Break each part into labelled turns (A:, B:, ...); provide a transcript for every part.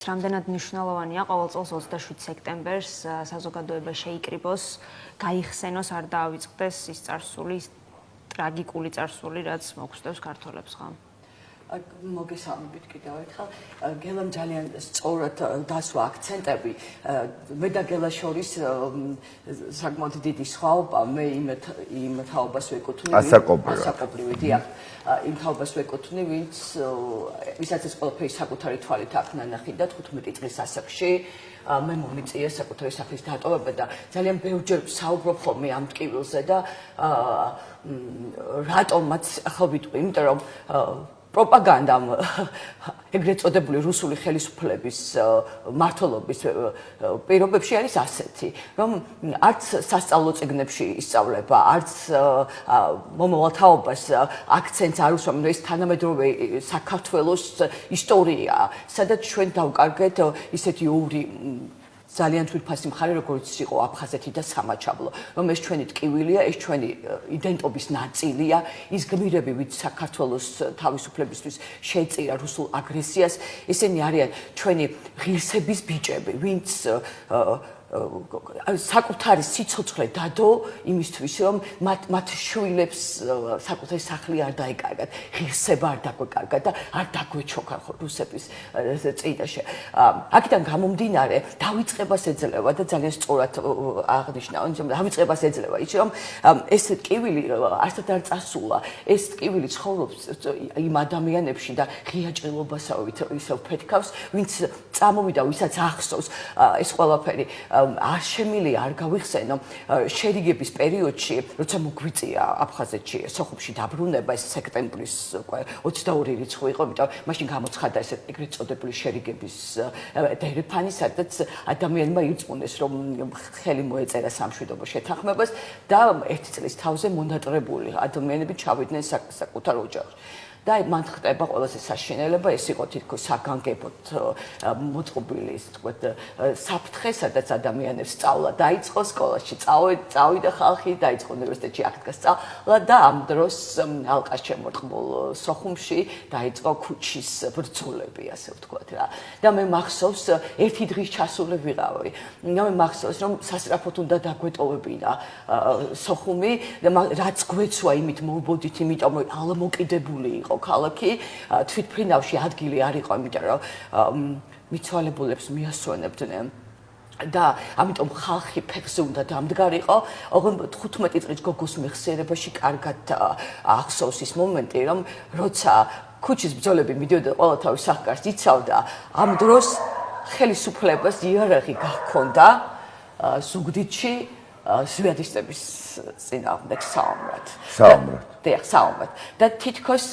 A: რამდენად მნიშვნელოვანია ყოველ წელს 27 სექტემბერს საზოგადოება შეიკრიბოს, გაიხსენოს, არ დაავიწყდეს ის წარსული, ტრაგიკული წარსული, რაც მოგვსდევს ქართველებს ხომ?
B: მოგესალმებით კიდევ ერთხელ. გელამ ძალიან სწორად დასვა აქცენტები. მე და გელა შორის საკმაოდ დიდი სხვაობა. მე იმ თაობას ვეკუთვნი, ასაკობრივი, დიახ. იმ თაობას ვეკუთვნი, ვისაც ეს ყველაფერი საკუთარი თვალით აქვს ნანახი და 15 წლის ასაკში მე მომიწია საკუთარი სახლის დატოვება და ძალიან ბევრჯერ საუბრობ ხოლმე ამ ტკივილზე და რატომაც ახლა ვიტყვი, იმიტომ რომ პროპაგანდამ ეგრეთ წოდებული რუსული ხელისუფლების მმართველობის პირობებში არის ასეთი, რომ არც სასწავლო წიგნებში ისწავლება, არც მომავალ თაობას აქცენტს არ უსვამენ, ეს თანამედროვე საქართველოს ისტორიაა, სადაც ჩვენ დავკარგეთ ისეთი ორი ძალიან თვითფასი მხარე, როგორც იყო აფხაზეთი და სამაჩაბლო, რომ ეს ჩვენი ტკივილია, ეს ჩვენი იდენტობის ნაწილია, ის გმირები, ვინც საქართველოს თავისუფლებისთვის შეწირა რუსულ აგრესიას, ესენი არიან ჩვენი ღირსების ბიჭები, ვინც საკუთარი სიცოცხლე დადო იმისთვის, რომ მათ შვილებს საკუთარი სახლი არ დაეკარგათ, ღირსება არ დაგვეკარგათ და არ დაგვეჩოქარ რუსების წინაშე. აქედან გამომდინარე, დავიწყებას ეძლევა და ძალიან სწორად აღნიშნა, დავიწყებას ეძლევა ის, რომ ეს ტკივილი არსად არ წასულა, ეს ტკივილი ცხოვრობს იმ ადამიანებში და ღია ჭრილობასავით ისევ ფეთქავს, ვინც წამოვიდა, ვისაც ახსოვს ეს ყველაფერი. არ შემილია, არ გავიხსენო შერიგების პერიოდში, როცა მოგვიწია აფხაზეთში, სოხუმში დაბრუნება, ეს სექტემბრის 22 რიცხვი იყო, იმიტომ მაშინ გამოცხადა ეს ეგრეთ წოდებული შერიგების დერეფანი, სადაც ადამიანმა ირწმუნეს, რომ ხელი მოეწერა სამშვიდობო შეთანხმებას და ერთი წლის თავზე მონატრებული ადამიანები ჩავიდნენ საკუთარ ოჯახში. და მან ხდება ყველაზე საშინელება, ეს იყო თითქოს საგანგებოდ მოწყობილი, ისე ვთქვათ, საფრთხე, სადაც ადამიანებს სწავლა დაიწყო, სკოლაში წავიდა ხალხი, დაიწყო უნივერსიტეტში აღდგა სწავლა და ამ დროს ალყას შემორტყმულ სოხუმში დაიწყო ქუჩის ბრძოლები, ასე ვთქვათ რა. და მე მახსოვს, ერთი დღის ჩასული ვიყავი. მე მახსოვს, რომ სასწრაფოდ უნდა დაგვეტოვებინა სოხუმი და რაც გვეცვა იმით მოვბოდით, იმიტომ რომ ალმოკიდებული იყო ქალაქი, თვითფრინავში ადგილი არ იყო, იმიტომ რომ მიცვალებულებს მიასვენებდნენ და ამიტომ ხალხი ფეხზე უნდა დამდგარიყო. 15 წლის გოგოს მეხსიერებაში კარგად ახსოვს ის მომენტი, რომ როცა ქუჩის ბრძოლები მიდიოდა, ყველა თავის სახკარს იცავდა, ამ დროს ხელისუფლებას იარაღი გაქონდა ზუგდიდში ზვიადისტების წინააღმდეგ საომრად. საომრად. და თითქოს,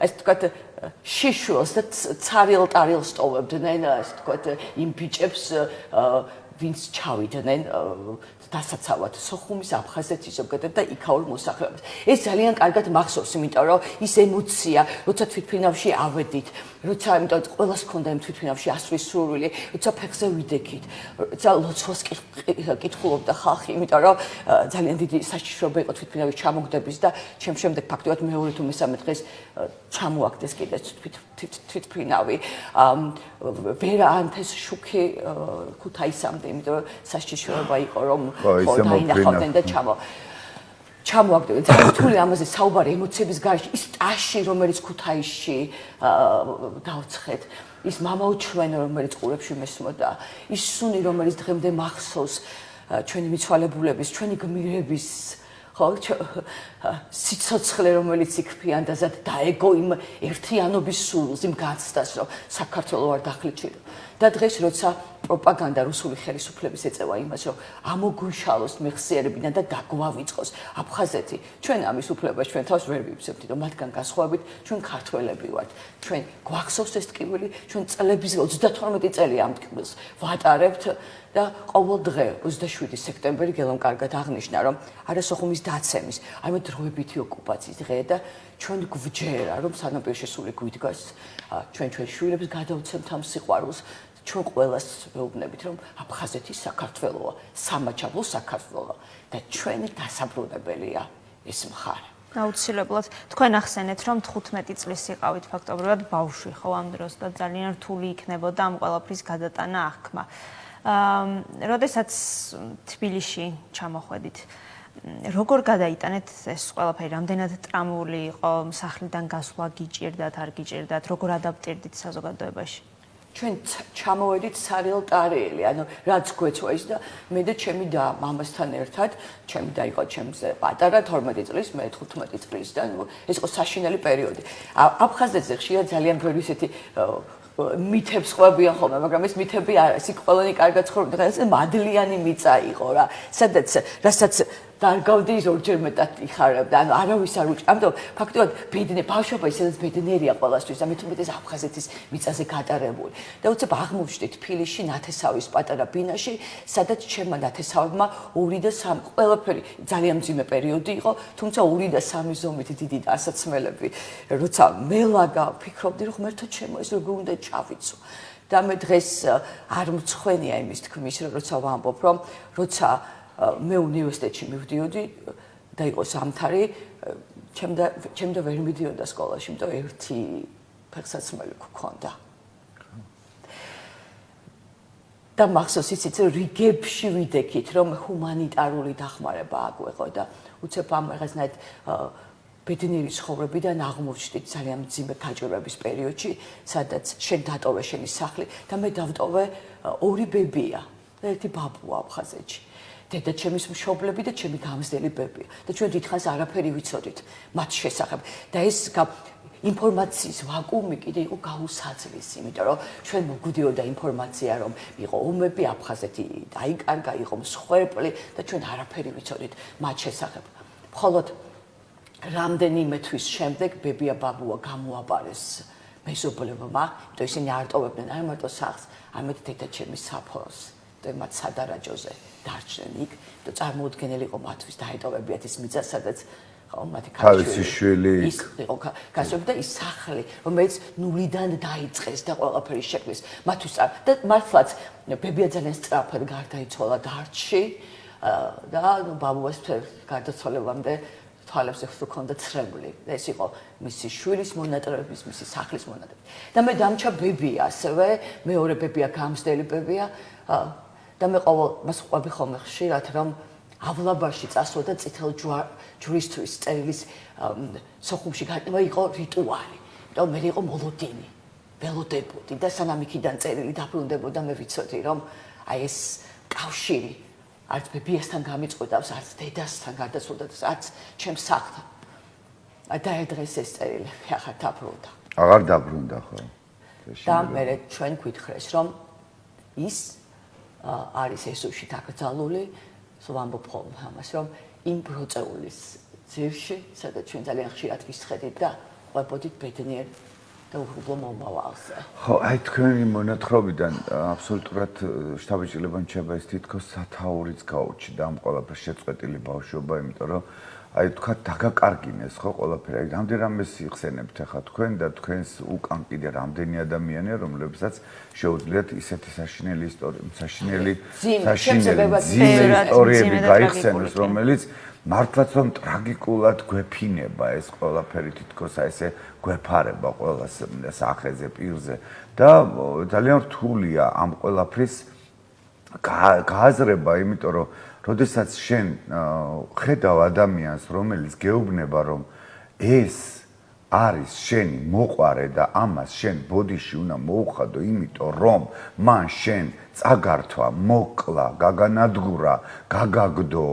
B: ასე ვთქვათ, შიშველს და ცარიელ-ტარიელს ტოვებდნენ, ასე ვთქვათ, იმ ბიჭებს, ვინც ჩავიდნენ დასაცავად სოხუმის, აფხაზეთის ზოგადად და იქაურ მოსახლეობას. ეს ძალიან კარგად მახსოვს, იმიტომ რომ ის ემოცია, როცა თვითფრინავში ავედით, როცა იმიტომ ყველას ჰქონდა იმ თვითფრინავში ასვლის სურვილი, როცა ფეხზე ვიდექით, როცა ლოცვას კითხულობდა ხალხი, იმიტომ რომ ძალიან დიდი საშიშროება იყო თვითფრინავის ჩამოგდების და ჩემ შემდეგ ფაქტობრივად მეორე თუ მესამე დღეს ჩამოაგდეს კიდე თვითფრინავი. ვერა ანთეს შუქი ქუთაისამდე, იმიტომ რომ საშიშროება იყო, რომ დაინახავდნენ და ჩამოაგდებენ. ძალიან რთული ამაზე საუბარი ემოციების გარეშე, ის ტაში, რომელიც ქუთაისში დავცხეთ, ის მამაუჩვენე, რომელიც ყურებში მესმოდა, ის სუნი, რომელიც დღემდე მახსოვს ჩვენი მიცვალებულების, ჩვენი გმირების სიცოცხლე, რომელიც იქ ფიანდაზად დაეგო იმ ერთიანობის სურვილს, იმ განცდას, რომ საქართველო არ დახლიჩირო. და დღეს როცა პროპაგანდა რუსული ხელისუფლების ეწევა იმას, რომ ამოგვიშალოს მეხსიერებიდან და დაგვავიწყოს აფხაზეთი, ჩვენ ამის უფლებას ჩვენ თავს ვერ ვივსებთ, რომ მათგან განსხვავებით ჩვენ ქართველები ვართ. ჩვენ გვახსოვს ეს ტკივილი, ჩვენ წლების 32 წელი ამ ტკივილს ვატარებთ და ყოველ დღე 27 სექტემბერი გელამ კარგად აღნიშნა, რომ არა სოხუმის დაცემის, არამედ დროებითი ოკუპაციის დღეა და ჩვენ გვჯერა, რომ სანაპიროშესული გვიდგას, ჩვენ შვილებს გადავცემთ ამ სიყვარულს. ჩვენ ყველას ვეუბნებით, რომ აფხაზეთი საქართველოა, სამაჩაბლო საქართველოა და ჩვენი დასაბრუნებელია ეს მხარე.
A: აუცილებლად თქვენ ახსენეთ, რომ 15 წლის იყავით ფაქტობრივად ბავშვი, ხო, ამ დროს და ძალიან რთული იქნებოდა ამ ყველაფრის გადატანა აღქმა. როდესაც თბილისში ჩამოხვედით, როგორ გადაიტანეთ ეს ყველაფერი? რამდენად ტრამული იყო, სახლიდან გასვლა გიჭირდათ, არ გიჭირდათ, როგორ ადაპტირდით საზოგადოებაში?
B: ჩვენ ჩამოვედით სარიელ-ტარიელი, ანუ რაც გვეცვა ის და მე და ჩემი და მამასთან ერთად, ჩემი და იყო ჩემზე პატარა 12 წლის, მე 15 წლის და ეს იყო საშინელი პერიოდი. აფხაზეთზე ხშირად ძალიან ბევრი ისეთი მითებს ყვებიან ხოლმე, მაგრამ ეს მითები არა, ეს ყველანი კარგად ცხოვრობდა, ეს მადლიანი მიწა იყო რა, რასაც დარგავდი ზოგჯერ მეტად იხარებდა, ანუ არავის არ უჭირდა. ამიტომ ფაქტობრივად ბედნიერი ბავშვობა ისედაც ბედნიერია ყველასთვის და მით უმეტეს აფხაზეთის მიწაზე გატარებული. და უცებ აღმოჩნდი თბილისში ნათესავის პატარა ბინაში, სადაც ჩემმა ნათესავებმა 2 და 3 ყველაფერი ძალიან მძიმე პერიოდი იყო, თუმცა 2 და 3 ზომით დიდი ასაცმელები, როცა მელაგა ფიქრობდი რომ ღმერთო ჩემო ეს როგორ უნდა ჩავიცო. და მე დღეს არ მწხვენია იმის თქმის, როცა ვამბობ, რომ როცა მე უნივერსიტეტში მივდიოდი და იყო ზამთარი, ჩემ და ვერ მიდიოდა სკოლაში, იმიტომ ერთი ფეხსაცმელი გქონდა. და მახსოვს იცით, რიგებში ვიდექით, რომ ჰუმანიტარული დახმარება აგვეყო და უცებ ამ რაღაცნაირად ბედნიერი ცხოვრებიდან აღმოჩნდით ძალიან მძიმე გაჭირვების პერიოდში, სადაც შენ დატოვე შენი სახლი და მე დავტოვე 2 ბებია და ერთი ბაბუა აფხაზეთში. დედა ჩემის მშობლები და ჩემი გამზრდელი ბებია და ჩვენ დიდხანს არაფერი ვიცოდით მათ შესახებ და ეს ინფორმაციის ვაკუუმი კიდე იყო გაუსაძლისი, იმიტომ რომ ჩვენ მოგვდიოდა ინფორმაცია, რომ იყო ომები აფხაზეთი დაიკარგა, იყო მსხვერპლი და ჩვენ არაფერი ვიცოდით მათ შესახებ. მხოლოდ რამდენიმე თვის შემდეგ ბებია ბაბუა გამოაბარეს მეზობლებმა, და ისინი არ ტოვებდნენ არ მარტო სახლს, არამედ დედაჩემის საფლავს და მათ სადარაჯოზე დარჩნენ იქ და წარმოუდგენელი იყო მათთვის დაეტოვებიათ ის მიწა, სადაც მათი
C: ქალიშვილი
B: იყო გასული და ის სახლი, რომელიც ნულიდან დაიწყეს და ყველაფერი შექმნეს მათთვის და მართლაც ბებია ძალიან სწრაფად გარდაიცვალა დარჩში და ბაბუას გარდაცვალებამდე თვალებზე ჰქონდა ცრემლი. ეს იყო მისი შვილის მონატრების, მისი სახლის მონატრები. და მე დამჩა ბებია ასევე, მეორე ბებია გამზრდელი ბებია და მე ყოველ მას ყვები ხოლმე ხშირად, რომ ავლაბაში წასვლა და წითელ ჯვრისთვის წერილის სოხუმში გატანა იყო რიტუალი. და მე იყო მოლოდინი, ველოდებოდი და სანამ იქიდან წერილი დაბრუნდებოდა, მე ვიცოდი, რომ აი ეს კავშირი არც ბებიასთან გამიწყვეტავს, არც დედასთან გარდაცვალდა და არც ჩემს სახლთან. დაედრეს ეს წერილები, ახლა დაბრუნდა.
C: აღარ დაბრუნდა ხო?
B: და მე ჩვენ გვითხრეს, რომ ის არის ესოში დაკრძალული, ვამბობ ხოლმე ამას, რომ იმ ბროწეულის ძირში, სადაც ჩვენ ძალიან ხშირად ვისხედით და ყვებოდით ბედნიერ და უხუბლო მომავალს.
C: ხო, აი თქვენი მონათხრობიდან აბსოლუტურად შთაბეჭდილებანი ჩება ეს თითქოს სათაურიც გაუჩნდა ამ ყველაფერს შეწყვეტილი ბავშვობა, იმიტომ რომ აი თქვა დაგაკარგინეს ხო ყველაფერი. აი რამდენადმეს იხსენებთ ახლა თქვენ და თქვენს უკან კიდე რამდენი ადამიანია, რომლებსაც შეუძლიათ ისეთი საშინელი ისტორიები გაიხსენოს, რომელიც მართლაც რომ ტრაგიკულად გვეფინება ეს ყველაფერი თითქოს აი ესე გვეფარება ყველას სახეზე, პირზე და ძალიან რთულია ამ ყველაფრის გააზრება, იმიტომ რომ როდესაც შენ ხედავ ადამიანს, რომელიც გეუბნება, რომ ეს არის შენი მოყვარე და ამას შენ ბოდიში უნდა მოუხადო, იმიტომ რომ მან შენ წაგართვა, მოკლა, გაგანადგურა, გაგაგდო,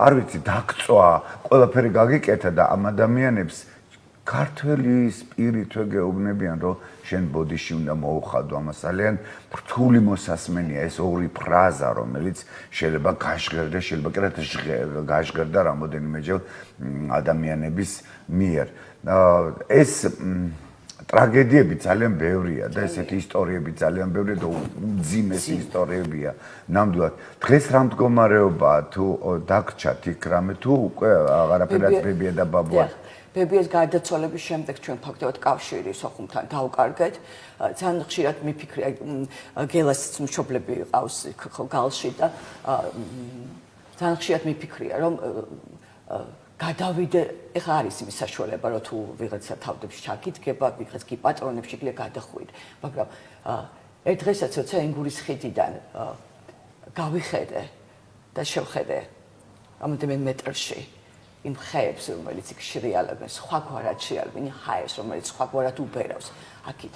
C: არ ვიცი, დაგწვა, ყველაფერი გაგიკეთა და ამ ადამიანებს ქართველი სპირიტვე გეუბნებიან, რომ შენ ბოდიში უნდა მოუხადო, ამას ძალიან რთული მოსასმენია ეს 2 ფრაზა, რომელიც შეიძლება გაჟღერდა, შეიძლება კი რა გაჟღერდა რამოდენიმეჯერ ადამიანების მიერ. ეს ტრაგედიები ძალიან ბევრია და ესეთი ისტორიები ძალიან ბევრია და უმძიმესი ისტორიებია. ნამდვილად, დღეს რა მდგომარეობაა, თუ დაგჭათ იქ რამე თუ უკვე აღარაფერად ბებია და ბაბუა?
B: ბებიას გარდაცვალების შემდეგ ჩვენ ფაქტობრივად კავშირი სოხუმთან დავკარგეთ. ძალიან ხშირად მიფიქრია, გელასიც მშობლები ყავს გალში და ძალიან ხშირად მიფიქრია, რომ გადავიდე, ეხლა არის იმის საშუალება, რომ თუ ვიღაცა თავდებში ჩაკითხება, ვიღაც კი პატრონებში გლე გადახვიდე, მაგრამ ერთ დღესაც როცა ენგურის ხიდიდან გავიხედე და შევხედე რამოდენიმე მეტრში იმ ხეებს, რომელიც იქ შრიალებენ, სხვაგვარად შრიალებენ, ჰაერს, რომელიც სხვაგვარად უბერავს, აქეთ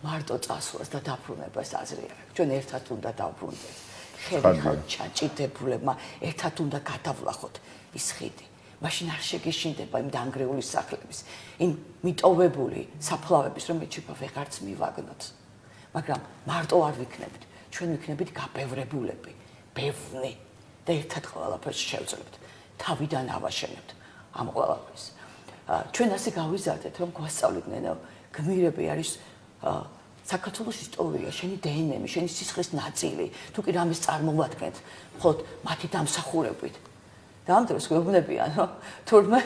B: მარტო წასვლას და დაბრუნებას აზრი არ აქვს. ჩვენ ერთად უნდა დავბრუნდეთ. ხელი ჩაჭირდებულებმა ერთად უნდა გადავლახოთ ის ხიდი. მაშინ არ შეგეშინდება იმ დანგრეული სახლების, იმ მიტოვებული საფლავების, რომელიც ვეღარც მივაგნოთ. მაგრამ მარტო არ ვიქნებით. ჩვენ ვიქნებით გაბევრებულები, ბევრი და ერთად ყველაფერს შევძლებთ. თავიდან ავაშენებთ ამ ყველაფერს. ჩვენ ასე გავიზარდეთ, რომ გვასწავლიდნენ, რომ გმირები არის საქართველოს ისტორია, შენი დნმ, შენი სისხლის ნაწილი, თუ კი რამეს წარმოვადგენთ, მხოლოდ მათი დამსახურებით. და ამ დროს გვეუბნებიან, რომ თურმე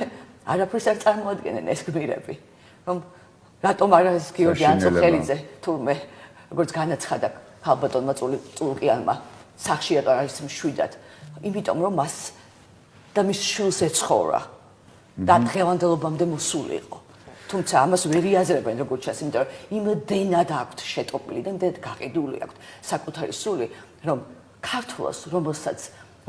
B: არაფერს არ წარმოადგენენ ეს გმირები. რომ რატომ არ არის გიორგი ანწუხელიძე, თურმე როგორც განაცხადა ქალბატონმა წულკიანმა, სახში არ არის მშვიდად, იმიტომ რომ მას და მის შვილს ეცხოვრა და დღევანდელობამდე მოსულიყო. თუმცა ამას ვერ იაზრებენ როგორც ჩანს, იმიტომ რომ იმდენად აქვთ შეტყობილი და იმდენად გაყიდული აქვთ საკუთარი სული, რომ ქართულს,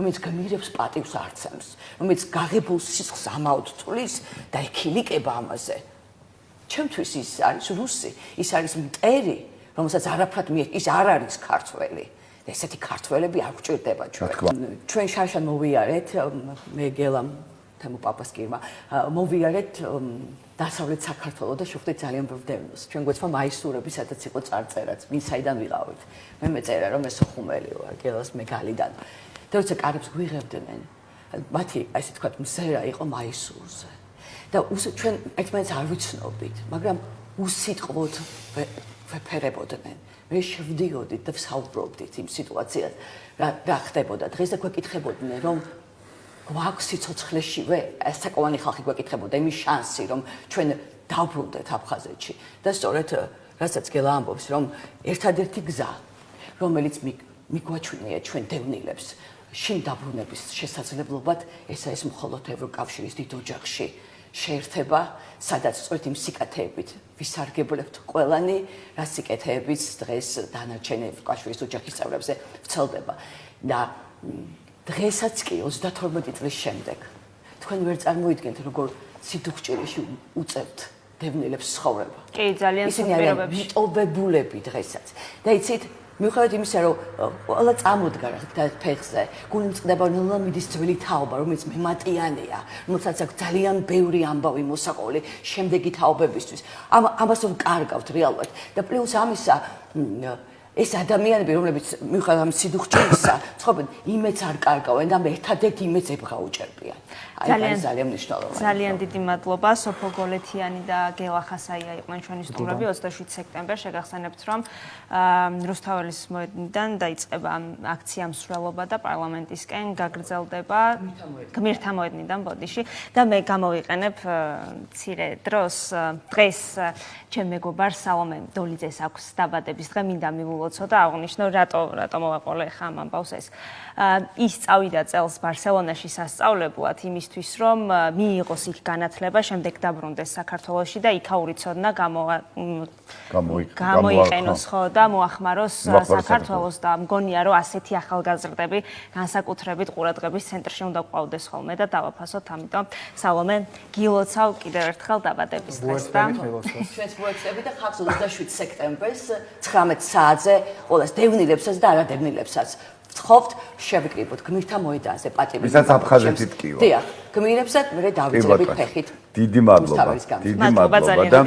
B: რომელიც გმირებს პატივს არცემს, რომელიც გაღებულ სისხლს ამაოდ თulis და ეკილიკება ამაზე. ჩემთვის ის არის რუსი, ის არის მტერი, რომელსაც არაფრად ის არ არის ქართველი. ესეთი ქართველები არ გვჭირდება ჩვენ. ჩვენ შარშან მოვიარეთ, მე გელამ თემო პაპასკირმა მოვიარეთ დასავლეთ საქართველოს და შევხვდით ძალიან ბევრ დევნოს. ჩვენ გვეცმა მაისურები, სადაც იყო წარწერაც, ვინ საიდან ვიყავით. მე მეწერა რომ ეს ხუმელი ვარ, გელას მეგალიდან. და როცა კარებს გვიღებდნენ, მათი ასე თქვა მზერა იყო მაისურზე. და ჩვენ ერთმანეთს არ ვიცნობდით, მაგრამ უსიტყვოდ ვეფერებოდნენ. მე შევდიოდით და ვსაუბრობდით იმ სიტუაციას, რა ხდებოდა. დღეს და გვეკითხებოდნენ, რომ გვაქვს სიცოცხლეშივე, ასაკოვანი ხალხი გვეკითხებოდა იმის შანსი, რომ ჩვენ დავბრუნდეთ აფხაზეთში. და სწორედ რასაც გელა ამბობს, რომ ერთადერთი გზა, რომელიც მიგვაჩვენია ჩვენ დევნილებს, შინ დაბრუნების შესაძლებლობად, ეს არის მხოლოდ ევროკავშირის დიდ ოჯახში შეერთება, სადაც სწორედ იმ სიკეთეებით ვისარგებლებთ ყველანი, რა სიკეთეებიც დღეს დანარჩენი ევროკავშირის ოჯახის წევრებზე ვრცელდება. და დღესაც კი 32 წლის შემდეგ თქვენ ვერ წარმოიდგენთ, როგორ სიდუხჭირეში უწევთ დევნილებს ცხოვრება.
A: კი, ძალიან სულ პირობებში.
B: მიტოვებულები დღესაც. და იცით, მიუხედავად იმისა, რომ ყველა წამოდგა ფეხზე, გულიმწყდება ნელამიდის ძველი თაობა, რომელიც მემატიანია, რომელსაც აქვს ძალიან ბევრი ამბავი მოსაყოლი შემდეგი თაობებისთვის. ამას ვკარგავთ რეალურად. და პლუს ამისა, ეს ადამიანები, რომლებიც მიუხედავად ამ სიდუხჭირისა, ცხოვრობენ, იმეც არ კარგავენ და ერთადერთი იმეც ებღაუჭერბიან. ძალიან მნიშვნელოვანი.
A: ძალიან დიდი მადლობა სოფო გოლეთიანი და გელა ხასაია იყვნენ ჩვენი სტუმრები 27 სექტემბერს შეგახსენებთ რომ რუსთაველის მოედნიდან დაიწყება აქცია მსვლელობა და პარლამენტისკენ გაგრძელდება გმირთა მოედნიდან ბოდიში და მე გამოვიყენებ მცირე დროს დღეს ჩემ მეგობარ სალომე დოლიძეს აქვს დაბადების დღე მინდა მივულოცო და აღვნიშნო რატო მოვაყოლე ხა ამ ამბავს ეს ის წავიდა წელს ბარსელონაში სასწავლებლად იმისთვის რომ მიიღოს იქ განათლება შემდეგ დაბრუნდეს საქართველოში და იქაური ცოდნა გამოიყენოს ხო და მოახმაროს საქართველოს და მგონია რომ ასეთი ახალგაზრდები განსაკუთრებით ყურადღების ცენტრში უნდა ყვავდეს ხოლმე და დავაფასოთ ამიტომ სალომე გილოცავ კიდევ ერთხელ დაბადების დღეს და
B: ჩვენს პროექტები და ხავს 27 სექტემბერს 19 საათზე ყველას დევნილებსაც და არადევნილებსაც ხოვთ შევიკრიბოთ გმირთა მოედანზე პატივი.
C: ვისაც აფხაზეთით კი ვარ.
B: დიახ, გმირებსაც მე დავიწყებით ფეხით.
C: დიდი მადლობა. დიდი მადლობა და